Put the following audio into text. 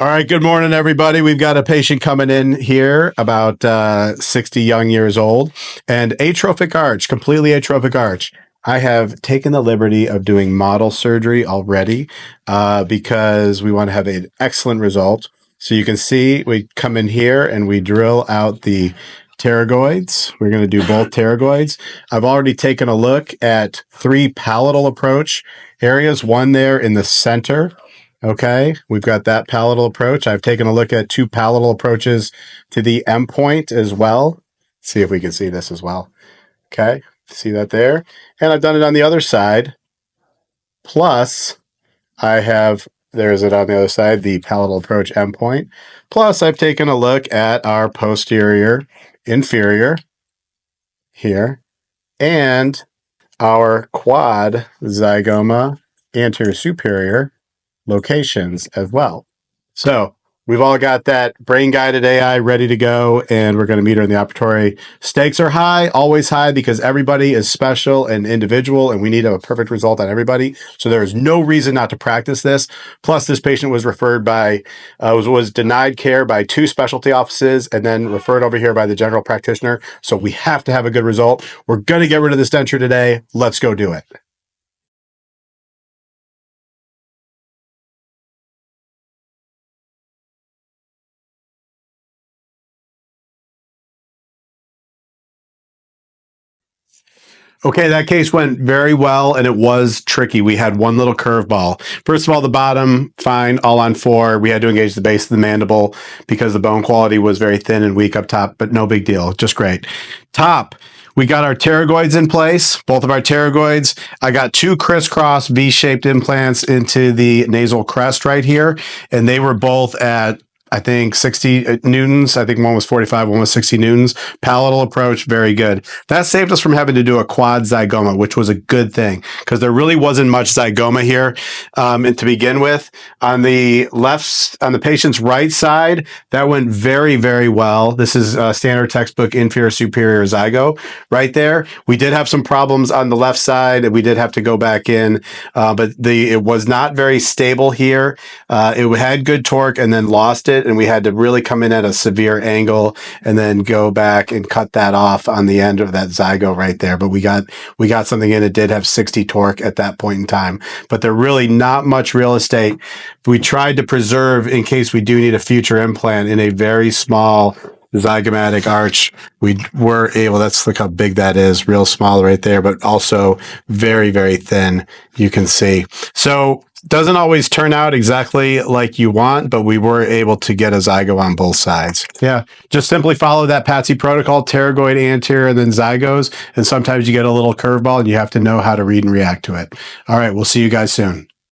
All right, good morning, everybody. We've got a patient coming in here about 60 young years old and atrophic arch, completely atrophic arch. I have taken the liberty of doing model surgery already because we want to have an excellent result. So you can see we come in here and we drill out the pterygoids. We're going to do both pterygoids. I've already taken a look at 3 palatal approach areas, one there in the center. Okay, we've got that palatal approach. I've taken a look at 2 palatal approaches to the M point as well. Let's see if we can see this as well. Okay, see that there? And I've done it on the other side. Plus, there's it on the other side, the palatal approach M point. Plus, I've taken a look at our posterior inferior here and our quad zygoma anterior superior locations as well. So we've all got that brain guided AI ready to go, and we're going to meet her in the operatory. Stakes are high, always high, because everybody is special and individual, and we need a perfect result on everybody. So there is no reason not to practice this. Plus, this patient was referred by, was denied care by 2 specialty offices and then referred over here by the general practitioner. So we have to have a good result. We're going to get rid of this denture today. Let's go do it. Okay, that case went very well, and it was tricky. We had one little curveball. First of all, the bottom, fine, all on 4. We had to engage the base of the mandible because the bone quality was very thin and weak up top, but no big deal, just great. Top, we got our pterygoids in place, both of our pterygoids. I got 2 crisscross V-shaped implants into the nasal crest right here, and they were both at I think 60 newtons. I think one was 45, one was 60 newtons. Palatal approach, very good. That saved us from having to do a quad zygoma, which was a good thing because there really wasn't much zygoma here and to begin with. On the patient's right side, that went very, very well. This is standard textbook inferior superior zygo right there. We did have some problems on the left side, and we did have to go back in, but it was not very stable here. It had good torque and then lost it. And we had to really come in at a severe angle and then go back and cut that off on the end of that zygo right there. But we got something in. It did have 60 torque at that point in time, but they're really not much real estate. We tried to preserve in case we do need a future implant in a very small zygomatic arch. We were able, look how big that is, real small right there, but also very, very thin, you can see. So doesn't always turn out exactly like you want, but we were able to get a zygo on both sides. Yeah, just simply follow that Patsy protocol, pterygoid anterior, and then zygos. And sometimes you get a little curveball and you have to know how to read and react to it. All right, we'll see you guys soon.